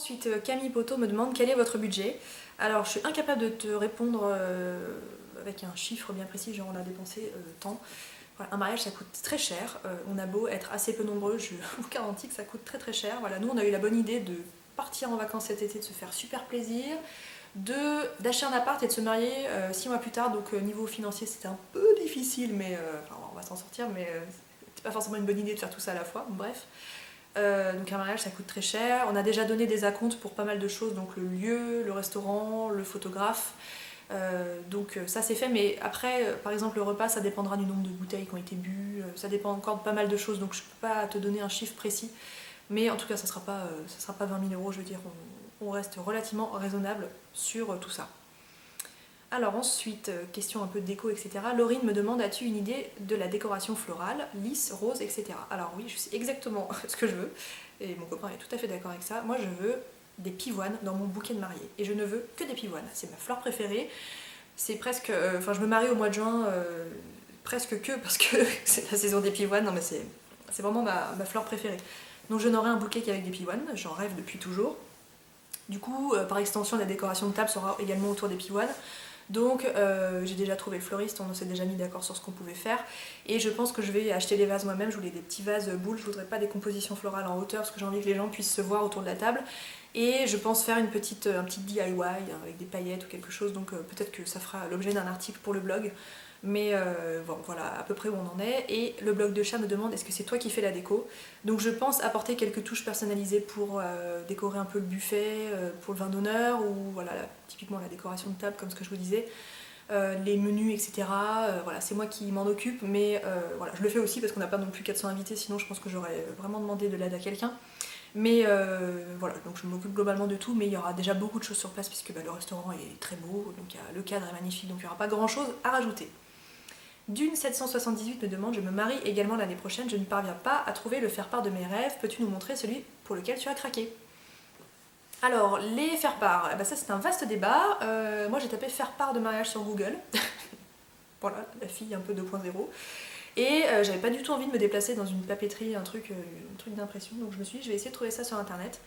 Ensuite, Camille Poto me demande quel est votre budget. Alors, je suis incapable de te répondre avec un chiffre bien précis, genre on a dépensé tant. Voilà, un mariage ça coûte très cher, on a beau être assez peu nombreux, je vous garantis que ça coûte très très cher. Voilà, nous on a eu la bonne idée de partir en vacances cet été, de se faire super plaisir, d'acheter un appart et de se marier 6 mois plus tard, donc niveau financier c'était un peu difficile, mais enfin, on va s'en sortir, mais c'est pas forcément une bonne idée de faire tout ça à la fois, bref. Donc un mariage ça coûte très cher, on a déjà donné des acomptes pour pas mal de choses, donc le lieu, le restaurant, le photographe, donc ça c'est fait, mais après par exemple le repas ça dépendra du nombre de bouteilles qui ont été bues, ça dépend encore de pas mal de choses, donc je peux pas te donner un chiffre précis, mais en tout cas ça sera pas 20 000 euros, je veux dire, on reste relativement raisonnable sur tout ça. Alors ensuite, question un peu déco, etc. Laurine me demande, as-tu une idée de la décoration florale, lisse, rose, etc. Alors oui, je sais exactement ce que je veux, et mon copain est tout à fait d'accord avec ça. Moi je veux des pivoines dans mon bouquet de mariée, et je ne veux que des pivoines, c'est ma fleur préférée. C'est presque... Enfin je me marie au mois de juin, presque que parce que c'est la saison des pivoines, non mais c'est vraiment ma fleur préférée. Donc je n'aurai un bouquet qu'avec des pivoines, j'en rêve depuis toujours. Du coup, par extension, la décoration de table sera également autour des pivoines. Donc j'ai déjà trouvé le fleuriste, on s'est déjà mis d'accord sur ce qu'on pouvait faire. Et je pense que je vais acheter les vases moi-même, je voulais des petits vases boules, je voudrais pas des compositions florales en hauteur parce que j'ai envie que les gens puissent se voir autour de la table. Et je pense faire un petit DIY avec des paillettes ou quelque chose, donc peut-être que ça fera l'objet d'un article pour le blog. Mais bon, voilà à peu près où on en est. Et le blog de chat me demande est-ce que c'est toi qui fais la déco. Donc je pense apporter quelques touches personnalisées pour décorer un peu le buffet, pour le vin d'honneur, ou voilà, typiquement la décoration de table comme ce que je vous disais, les menus, etc. Voilà, c'est moi qui m'en occupe, mais voilà, je le fais aussi parce qu'on n'a pas non plus 400 invités, sinon je pense que j'aurais vraiment demandé de l'aide à quelqu'un. Mais voilà, donc je m'occupe globalement de tout, mais il y aura déjà beaucoup de choses sur place puisque le restaurant est très beau, donc le cadre est magnifique, donc il n'y aura pas grand chose à rajouter. Dune 778 me demande, je me marie également l'année prochaine, je ne parviens pas à trouver le faire-part de mes rêves, peux-tu nous montrer celui pour lequel tu as craqué? Alors, les faire-part, eh ben ça c'est un vaste débat. Moi j'ai tapé faire-part de mariage sur Google, voilà, la fille un peu 2.0, et j'avais pas du tout envie de me déplacer dans une papeterie, un truc d'impression, donc je me suis dit je vais essayer de trouver ça sur internet.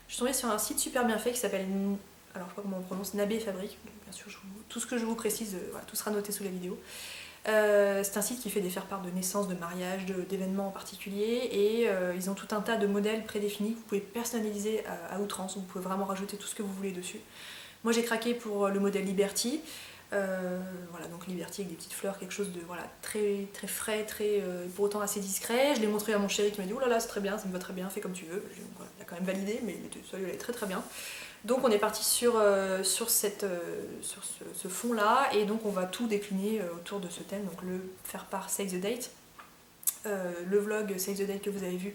Je suis tombée sur un site super bien fait qui s'appelle, alors je sais pas comment on prononce, Nabé Fabrique, bien sûr tout ce que je vous précise, voilà, tout sera noté sous la vidéo. C'est un site qui fait des faire-part de naissance, de mariage, d'événements en particulier, et ils ont tout un tas de modèles prédéfinis que vous pouvez personnaliser à outrance, vous pouvez vraiment rajouter tout ce que vous voulez dessus. Moi j'ai craqué pour le modèle Liberty, voilà, donc Liberty avec des petites fleurs, quelque chose de voilà, très, très frais, très, pour autant assez discret. Je l'ai montré à mon chéri qui m'a dit oh là là c'est très bien, ça me va très bien, fais comme tu veux. Voilà, il a quand même validé, mais celui-là est très très bien. Donc on est parti sur ce fond là, et donc on va tout décliner autour de ce thème, donc le faire-part Save the Date, le vlog Save the Date que vous avez vu,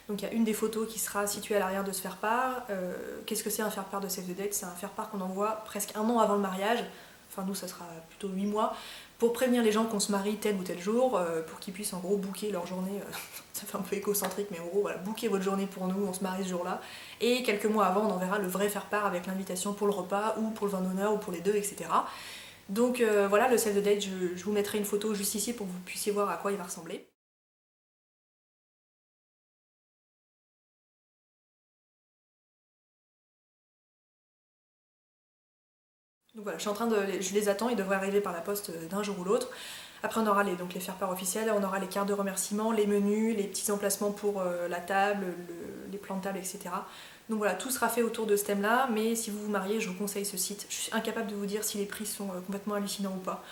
donc il y a une des photos qui sera située à l'arrière de ce faire-part. Qu'est-ce que c'est un faire-part de Save the Date? C'est un faire-part qu'on envoie presque un an avant le mariage, enfin nous ça sera plutôt 8 mois, pour prévenir les gens qu'on se marie tel ou tel jour, pour qu'ils puissent en gros booker leur journée, ça fait un peu écocentrique mais en gros voilà, booker votre journée pour nous, on se marie ce jour-là, et quelques mois avant on enverra le vrai faire-part avec l'invitation pour le repas, ou pour le vin d'honneur, ou pour les deux, etc. Donc voilà, le Save the Date, je vous mettrai une photo juste ici pour que vous puissiez voir à quoi il va ressembler. Donc voilà, je les attends, ils devraient arriver par la poste d'un jour ou l'autre. Après on aura donc les faire-part officiels, on aura les cartes de remerciement, les menus, les petits emplacements pour la table, les plans de table, etc. Donc voilà, tout sera fait autour de ce thème-là, mais si vous vous mariez, je vous conseille ce site. Je suis incapable de vous dire si les prix sont complètement hallucinants ou pas.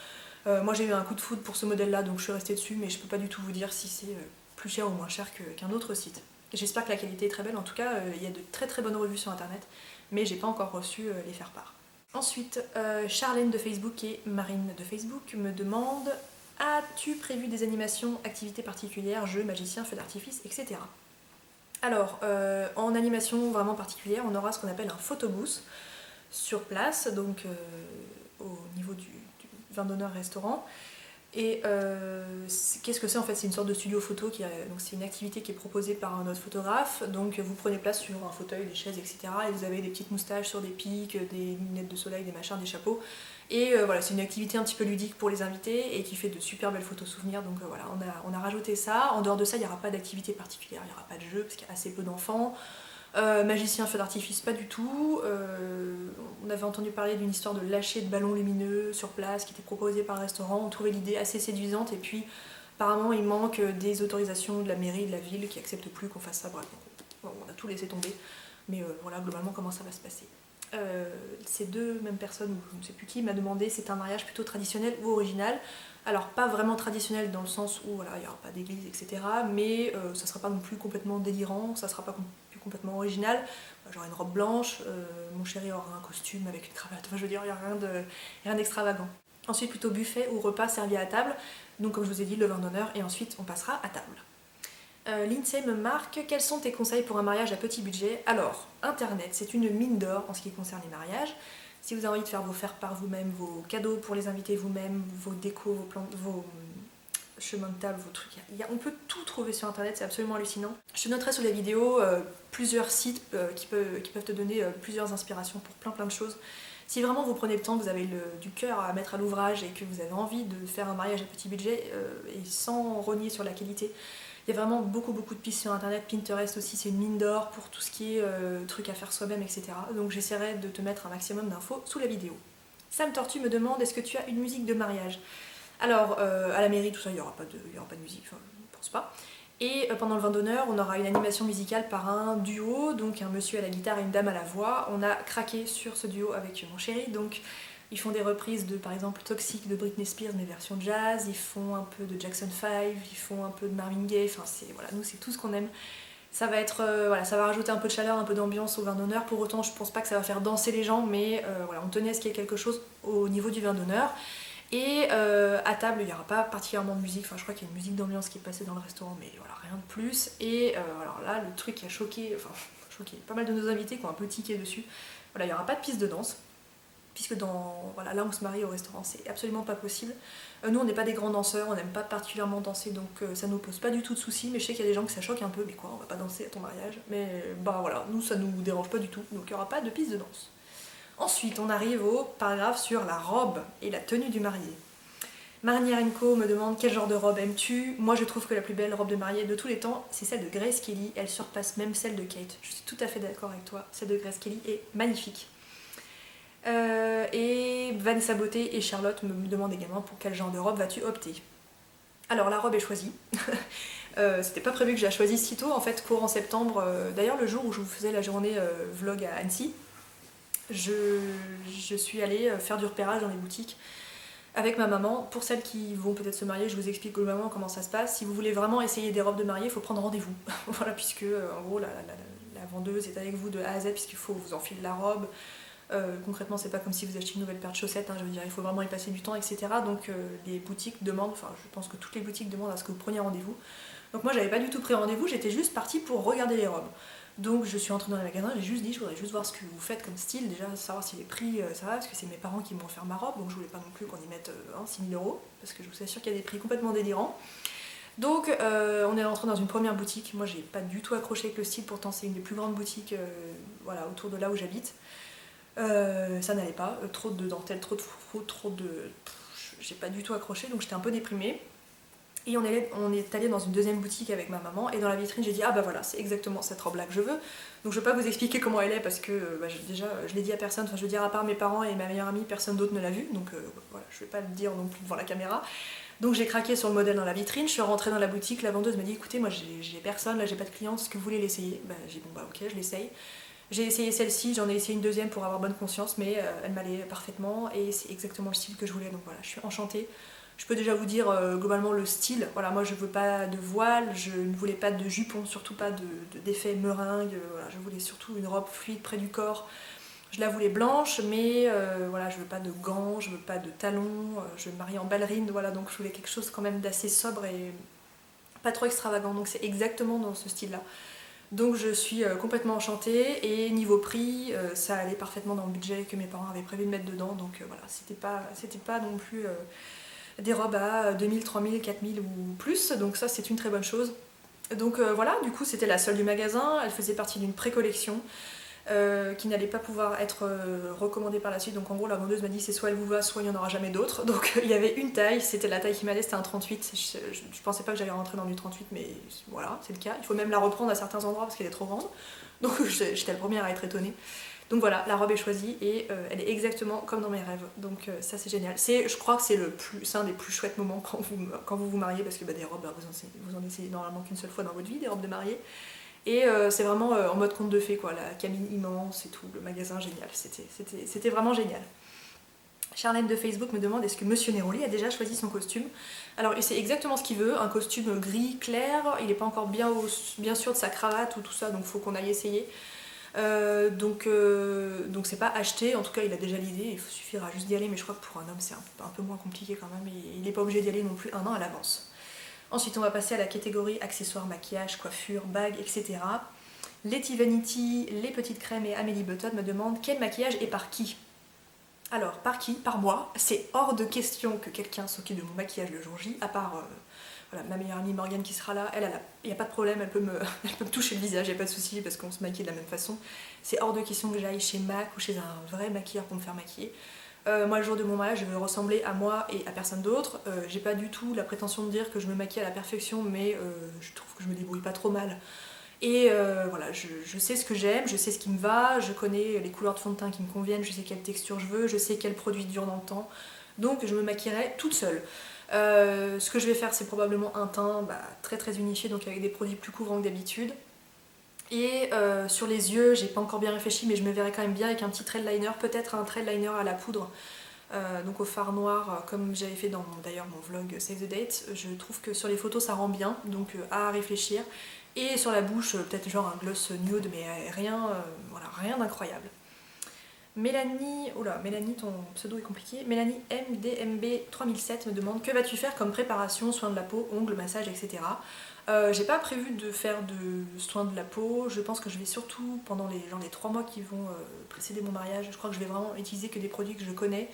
Moi j'ai eu un coup de foudre pour ce modèle-là, donc je suis restée dessus, mais je peux pas du tout vous dire si c'est plus cher ou moins cher qu'un autre site. J'espère que la qualité est très belle, en tout cas il y a de très très bonnes revues sur internet, mais j'ai pas encore reçu les faire-part. Ensuite, Charlène de Facebook et Marine de Facebook me demandent as-tu prévu des animations, activités particulières, jeux, magiciens, feux d'artifice, etc. Alors, en animation vraiment particulière, on aura ce qu'on appelle un photobooth sur place, donc au niveau du vin d'honneur restaurant. Et qu'est-ce que c'est en fait? C'est une sorte de studio photo, donc c'est une activité qui est proposée par notre photographe. Donc vous prenez place sur un fauteuil, des chaises, etc. Et vous avez des petites moustaches sur des pics, des lunettes de soleil, des machins, des chapeaux. Et voilà, c'est une activité un petit peu ludique pour les invités et qui fait de super belles photos souvenirs. Donc voilà, on a rajouté ça. En dehors de ça, il n'y aura pas d'activité particulière, il n'y aura pas de jeu parce qu'il y a assez peu d'enfants. Magicien, feu d'artifice, pas du tout. On avait entendu parler d'une histoire de lâcher de ballons lumineux sur place qui était proposée par le restaurant. On trouvait l'idée assez séduisante et puis apparemment il manque des autorisations de la mairie, de la ville qui acceptent plus qu'on fasse ça. Bref, bon, on a tout laissé tomber. Mais voilà, globalement, comment ça va se passer. Ces deux mêmes personnes, ou je ne sais plus qui, m'a demandé si c'est un mariage plutôt traditionnel ou original. Alors pas vraiment traditionnel dans le sens où voilà, il n'y aura pas d'église, etc. Mais ça ne sera pas non plus complètement délirant, ça ne sera pas complètement original. J'aurai une robe blanche, mon chéri aura un costume avec une cravate, enfin je veux dire, il n'y a rien d'extravagant. Ensuite plutôt buffet ou repas servi à table, donc comme je vous ai dit, le vin d'honneur, et ensuite on passera à table. Lindsay me marque, quels sont tes conseils pour un mariage à petit budget? Alors, Internet, c'est une mine d'or en ce qui concerne les mariages. Si vous avez envie de faire vos faire-part vous-même, vos cadeaux pour les invités vous-même, vos décos, vos chemins de table, vos trucs, on peut tout trouver sur Internet, c'est absolument hallucinant. Je te noterai sous la vidéo plusieurs sites qui peuvent te donner plusieurs inspirations pour plein de choses. Si vraiment vous prenez le temps, vous avez du cœur à mettre à l'ouvrage et que vous avez envie de faire un mariage à petit budget et sans renier sur la qualité, il y a vraiment beaucoup de pistes sur internet. Pinterest aussi, c'est une mine d'or pour tout ce qui est trucs à faire soi-même, etc. Donc j'essaierai de te mettre un maximum d'infos sous la vidéo. Sam Tortue me demande, est-ce que tu as une musique de mariage? Alors, à la mairie, tout ça, il n'y aura pas de musique, enfin, je ne pense pas. Et pendant le vin d'honneur, on aura une animation musicale par un duo, donc un monsieur à la guitare et une dame à la voix. On a craqué sur ce duo avec mon chéri, donc ils font des reprises de, par exemple, Toxic de Britney Spears, mais version jazz. Ils font un peu de Jackson 5, ils font un peu de Marvin Gaye. Enfin, voilà, nous, c'est tout ce qu'on aime. Ça va être, voilà, ça va rajouter un peu de chaleur, un peu d'ambiance au vin d'honneur. Pour autant, je pense pas que ça va faire danser les gens, mais voilà, on tenait à ce qu'il y ait quelque chose au niveau du vin d'honneur. Et à table, il n'y aura pas particulièrement de musique. Enfin, je crois qu'il y a une musique d'ambiance qui est passée dans le restaurant, mais voilà, rien de plus. Et alors là, le truc qui a choqué, pas mal de nos invités qui ont un peu tiqué dessus. Voilà, il n'y aura pas de piste de danse. Puisque voilà, là on se marie au restaurant, c'est absolument pas possible. Nous on n'est pas des grands danseurs, on n'aime pas particulièrement danser, donc ça nous pose pas du tout de soucis, mais je sais qu'il y a des gens que ça choque un peu, mais quoi, on va pas danser à ton mariage? Mais bah voilà, nous ça nous dérange pas du tout, donc il n'y aura pas de piste de danse. Ensuite on arrive au paragraphe sur la robe et la tenue du marié. Marniarenko me demande quel genre de robe aimes-tu? Moi je trouve que la plus belle robe de mariée de tous les temps, c'est celle de Grace Kelly, elle surpasse même celle de Kate. Je suis tout à fait d'accord avec toi, celle de Grace Kelly est magnifique. Et Vanessa Beauté et Charlotte me demandent également pour quel genre de robe vas-tu opter. Alors la robe est choisie. C'était pas prévu que je la choisisse si tôt, en fait courant septembre. D'ailleurs le jour où je vous faisais la journée vlog à Annecy, je suis allée faire du repérage dans les boutiques avec ma maman. Pour celles qui vont peut-être se marier, je vous explique globalement comment ça se passe. Si vous voulez vraiment essayer des robes de mariée, il faut prendre rendez-vous. Voilà, puisque en gros la vendeuse est avec vous de A à Z, puisqu'il faut vous enfiler la robe. Concrètement, c'est pas comme si vous achetiez une nouvelle paire de chaussettes, hein, je veux dire, il faut vraiment y passer du temps, etc. Donc les boutiques demandent, enfin je pense que toutes les boutiques demandent à ce que vous preniez rendez-vous. Donc moi j'avais pas du tout pris rendez-vous, j'étais juste partie pour regarder les robes. Donc je suis entrée dans les magasins, j'ai juste dit, je voudrais juste voir ce que vous faites comme style, déjà savoir si les prix ça va, parce que c'est mes parents qui m'ont offert ma robe, donc je voulais pas non plus qu'on y mette 6 000 €, parce que je vous assure qu'il y a des prix complètement délirants. Donc on est rentré dans une première boutique, moi j'ai pas du tout accroché avec le style, pourtant c'est une des plus grandes boutiques voilà, autour de là où j'habite. Ça n'allait pas, trop de dentelle, trop de froufrou, j'ai pas du tout accroché, donc j'étais un peu déprimée. Et on est allé dans une deuxième boutique avec ma maman, et dans la vitrine j'ai dit ah bah voilà, c'est exactement cette robe là que je veux. Donc je vais pas vous expliquer comment elle est parce que déjà je l'ai dit à personne, enfin je veux dire à part mes parents et ma meilleure amie, personne d'autre ne l'a vue, donc voilà, je vais pas le dire non plus devant la caméra. Donc j'ai craqué sur le modèle dans la vitrine, je suis rentrée dans la boutique, la vendeuse m'a dit écoutez, moi j'ai personne, là j'ai pas de cliente, est-ce que vous voulez l'essayer? Bah j'ai dit bon bah ok, je l'essaye. J'ai essayé celle-ci, j'en ai essayé une deuxième pour avoir bonne conscience, mais elle m'allait parfaitement et c'est exactement le style que je voulais, donc voilà, je suis enchantée. Je peux déjà vous dire globalement le style, voilà, moi je veux pas de voile, je ne voulais pas de jupon, surtout pas d'effet meringue, voilà, je voulais surtout une robe fluide près du corps. Je la voulais blanche, mais voilà, je veux pas de gants, je veux pas de talons, je vais me marier en ballerine, voilà, donc je voulais quelque chose quand même d'assez sobre et pas trop extravagant, donc c'est exactement dans ce style-là. Donc je suis complètement enchantée et niveau prix, ça allait parfaitement dans le budget que mes parents avaient prévu de mettre dedans, donc voilà, c'était pas non plus des robes à 2000, 3000, 4000 ou plus, donc ça c'est une très bonne chose. Donc voilà, du coup c'était la seule du magasin, elle faisait partie d'une pré-collection. qui n'allait pas pouvoir être recommandée par la suite. Donc en gros la vendeuse m'a dit c'est soit elle vous va, soit il n'y en aura jamais d'autres. Donc il y avait une taille, c'était la taille qui m'allait, c'était un 38. Je pensais pas que j'allais rentrer dans du 38, mais voilà, c'est le cas. Il faut même la reprendre à certains endroits parce qu'elle est trop grande. Donc j'étais la première à être étonnée. Donc voilà, la robe est choisie et elle est exactement comme dans mes rêves. Donc ça c'est génial. Je crois que c'est un des plus chouettes moments quand vous vous mariez, parce que des robes, vous en essayez normalement qu'une seule fois dans votre vie, des robes de mariée. Et c'est vraiment en mode conte de fées, quoi. La cabine immense et tout, le magasin génial. C'était vraiment génial. Charlène de Facebook me demande est-ce que Monsieur Neroli a déjà choisi son costume. Alors il sait exactement ce qu'il veut, un costume gris clair, il n'est pas encore bien sûr de sa cravate ou tout ça, donc il faut qu'on aille essayer. Donc c'est pas acheté, en tout cas il a déjà l'idée, il suffira juste d'y aller, mais je crois que pour un homme c'est un peu moins compliqué quand même, et il n'est pas obligé d'y aller non plus un an à l'avance. Ensuite on va passer à la catégorie accessoires, maquillage, coiffure, bagues, etc. Letty Vanity, les petites crèmes et Amélie Button me demandent quel maquillage et par qui. Alors par qui? Par moi. C'est hors de question que quelqu'un s'occupe de mon maquillage le jour J, à part voilà, ma meilleure amie Morgane qui sera là, il n'y a pas de problème, elle peut me toucher le visage, il n'y a pas de souci parce qu'on se maquille de la même façon. C'est hors de question que j'aille chez MAC ou chez un vrai maquilleur pour me faire maquiller. Moi le jour de mon mariage je veux ressembler à moi et à personne d'autre. J'ai pas du tout la prétention de dire que je me maquille à la perfection, mais je trouve que je me débrouille pas trop mal. Et voilà, je sais ce que j'aime, je sais ce qui me va, je connais les couleurs de fond de teint qui me conviennent, je sais quelle texture je veux, je sais quel produit dure dans le temps. Donc je me maquillerai toute seule. Ce que je vais faire c'est probablement un teint très très unifié, donc avec des produits plus couvrants que d'habitude. Et sur les yeux, j'ai pas encore bien réfléchi, mais je me verrai quand même bien avec un petit trail liner, peut-être un trail liner à la poudre, donc au fard noir, comme j'avais fait dans d'ailleurs mon vlog Save the Date. Je trouve que sur les photos ça rend bien, donc à réfléchir. Et sur la bouche, peut-être genre un gloss nude, mais voilà, rien d'incroyable. Mélanie, Mélanie, ton pseudo est compliqué. Mélanie MDMB 3007 me demande que vas-tu faire comme préparation, soins de la peau, ongles, massage, etc. J'ai pas prévu de faire de soins de la peau. Je pense que je vais surtout, pendant les 3 mois qui vont précéder mon mariage, je crois que je vais vraiment utiliser que des produits que je connais.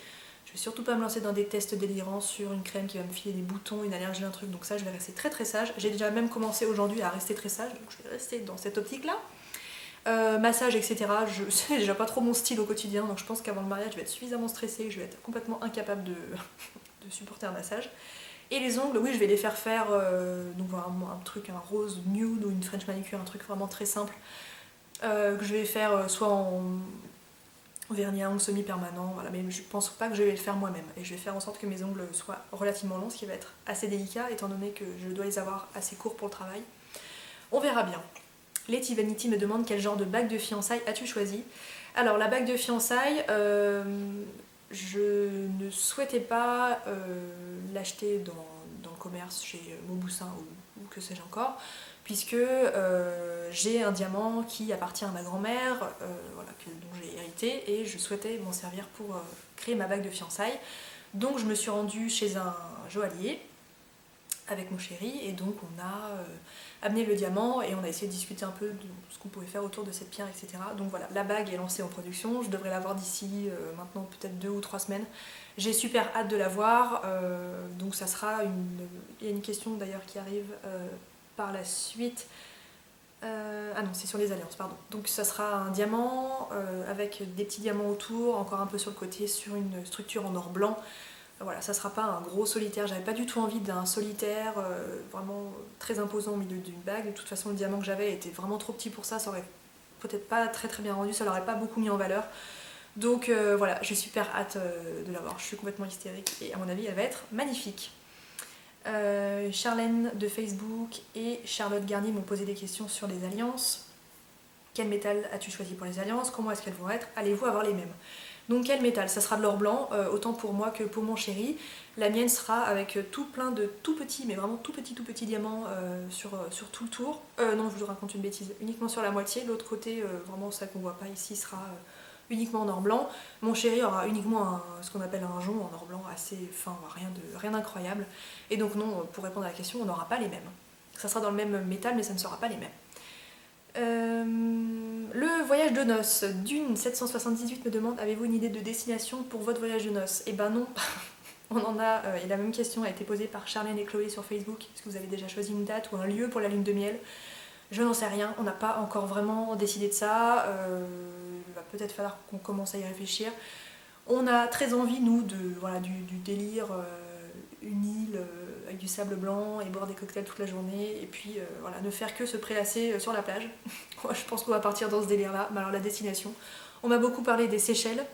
Je vais surtout pas me lancer dans des tests délirants sur une crème qui va me filer des boutons, une allergie, un truc. Donc ça, je vais rester très très sage. J'ai déjà même commencé aujourd'hui à rester très sage, donc je vais rester dans cette optique-là. Massage, etc. C'est déjà pas trop mon style au quotidien, donc je pense qu'avant le mariage, je vais être suffisamment stressée, je vais être complètement incapable de supporter un massage. Et les ongles, oui, je vais les faire donc un truc, un rose nude ou une French manicure, un truc vraiment très simple, que je vais faire soit en vernis à ongles semi-permanent, voilà, mais je pense pas que je vais le faire moi-même. Et je vais faire en sorte que mes ongles soient relativement longs, ce qui va être assez délicat, étant donné que je dois les avoir assez courts pour le travail. On verra bien. Letty Vanity me demande quel genre de bague de fiançailles as-tu choisi. Alors la bague de fiançailles, je ne souhaitais pas l'acheter dans le commerce chez Mauboussin ou que sais-je encore, puisque j'ai un diamant qui appartient à ma grand-mère, voilà, dont j'ai hérité, et je souhaitais m'en servir pour créer ma bague de fiançailles. Donc je me suis rendue chez un joaillier avec mon chéri, et donc on a amené le diamant et on a essayé de discuter un peu de ce qu'on pouvait faire autour de cette pierre, etc. Donc voilà, la bague est lancée en production, je devrais l'avoir d'ici maintenant peut-être 2 ou 3 semaines. J'ai super hâte de la voir, donc ça sera il y a une question d'ailleurs qui arrive par la suite. Ah non, c'est sur les alliances, pardon. Donc ça sera un diamant avec des petits diamants autour, encore un peu sur le côté, sur une structure en or blanc. Voilà, ça sera pas un gros solitaire, j'avais pas du tout envie d'un solitaire vraiment très imposant au milieu d'une bague. De toute façon, le diamant que j'avais était vraiment trop petit pour ça, ça aurait peut-être pas très très bien rendu, ça l'aurait pas beaucoup mis en valeur. Donc voilà, j'ai super hâte de l'avoir, je suis complètement hystérique et à mon avis elle va être magnifique. Charlène de Facebook et Charlotte Garnier m'ont posé des questions sur les alliances. Quel métal as-tu choisi pour les alliances? Comment est-ce qu'elles vont être? Allez-vous avoir les mêmes? Donc quel métal? Ça sera de l'or blanc, autant pour moi que pour mon chéri. La mienne sera avec tout plein de tout petits, mais vraiment tout petits diamants sur tout le tour. Non, je vous raconte une bêtise, uniquement sur la moitié. L'autre côté, vraiment ça qu'on voit pas ici, sera uniquement en or blanc. Mon chéri aura uniquement ce qu'on appelle un jonc en or blanc assez fin, rien d'incroyable. Et donc non, pour répondre à la question, on n'aura pas les mêmes. Ça sera dans le même métal, mais ça ne sera pas les mêmes. Le voyage de noces, Dune 778 me demande avez-vous une idée de destination pour votre voyage de noces? Eh ben non, on en a, et la même question a été posée par Charlène et Chloé sur Facebook. Est-ce que vous avez déjà choisi une date ou un lieu pour la lune de miel? Je n'en sais rien, on n'a pas encore vraiment décidé de ça, il va peut-être falloir qu'on commence à y réfléchir. On a très envie, nous, voilà, du délire, une île avec du sable blanc et boire des cocktails toute la journée, et puis voilà, ne faire que se prélasser sur la plage. Je pense qu'on va partir dans ce délire-là. Mais alors la destination, on m'a beaucoup parlé des Seychelles,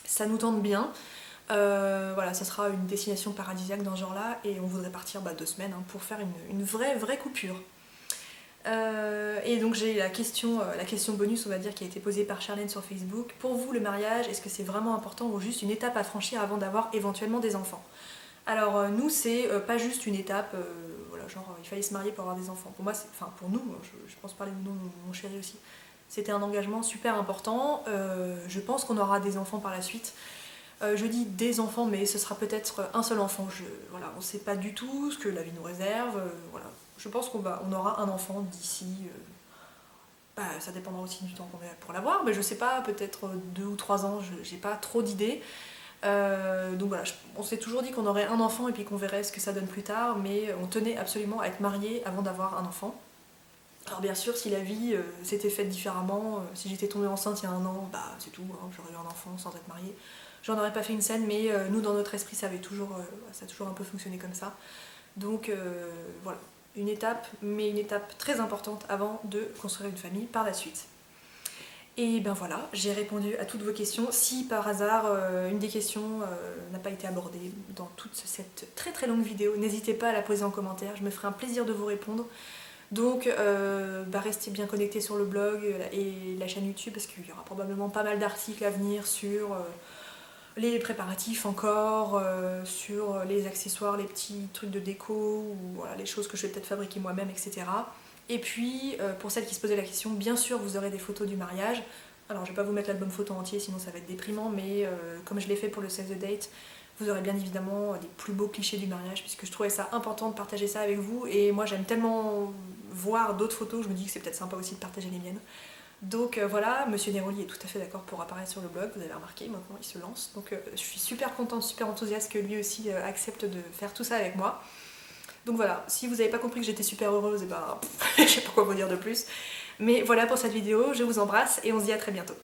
ça nous tente bien. Voilà, ça sera une destination paradisiaque dans ce genre-là, et on voudrait partir 2 semaines hein, pour faire une vraie coupure. Et donc j'ai la question bonus, on va dire, qui a été posée par Charlène sur Facebook. Pour vous, le mariage, est-ce que c'est vraiment important ou juste une étape à franchir avant d'avoir éventuellement des enfants? Alors nous, c'est pas juste une étape, voilà, genre il fallait se marier pour avoir des enfants. Pour moi, enfin pour nous, je pense parler de nous, mon chéri aussi. C'était un engagement super important. Je pense qu'on aura des enfants par la suite. Je dis des enfants, mais ce sera peut-être un seul enfant. Voilà, on ne sait pas du tout ce que la vie nous réserve. Voilà. Je pense on aura un enfant d'ici. Ça dépendra aussi du temps qu'on a pour l'avoir, mais je sais pas, peut-être 2 ou 3 ans, j'ai pas trop d'idées. Donc voilà, on s'est toujours dit qu'on aurait un enfant et puis qu'on verrait ce que ça donne plus tard, mais on tenait absolument à être mariés avant d'avoir un enfant. Alors bien sûr, si la vie s'était faite différemment, si j'étais tombée enceinte il y a 1 an, c'est tout, hein, j'aurais eu un enfant sans être mariée. J'en aurais pas fait une scène, mais nous dans notre esprit ça a toujours un peu fonctionné comme ça. Donc voilà, une étape, mais une étape très importante avant de construire une famille par la suite. Et ben voilà, j'ai répondu à toutes vos questions. Si par hasard une des questions n'a pas été abordée dans toute cette très longue vidéo, n'hésitez pas à la poser en commentaire, je me ferai un plaisir de vous répondre. Donc restez bien connectés sur le blog et la chaîne YouTube parce qu'il y aura probablement pas mal d'articles à venir sur les préparatifs encore, sur les accessoires, les petits trucs de déco, ou voilà, les choses que je vais peut-être fabriquer moi-même, etc. Et puis, pour celles qui se posaient la question, bien sûr, vous aurez des photos du mariage. Alors, je vais pas vous mettre l'album photo entier, sinon ça va être déprimant, mais comme je l'ai fait pour le Save the Date, vous aurez bien évidemment les plus beaux clichés du mariage, puisque je trouvais ça important de partager ça avec vous. Et moi, j'aime tellement voir d'autres photos, je me dis que c'est peut-être sympa aussi de partager les miennes. Donc voilà, Monsieur Neroli est tout à fait d'accord pour apparaître sur le blog, vous avez remarqué, maintenant il se lance. Donc je suis super contente, super enthousiaste que lui aussi accepte de faire tout ça avec moi. Donc voilà, si vous n'avez pas compris que j'étais super heureuse, je sais pas quoi vous dire de plus. Mais voilà pour cette vidéo, je vous embrasse et on se dit à très bientôt.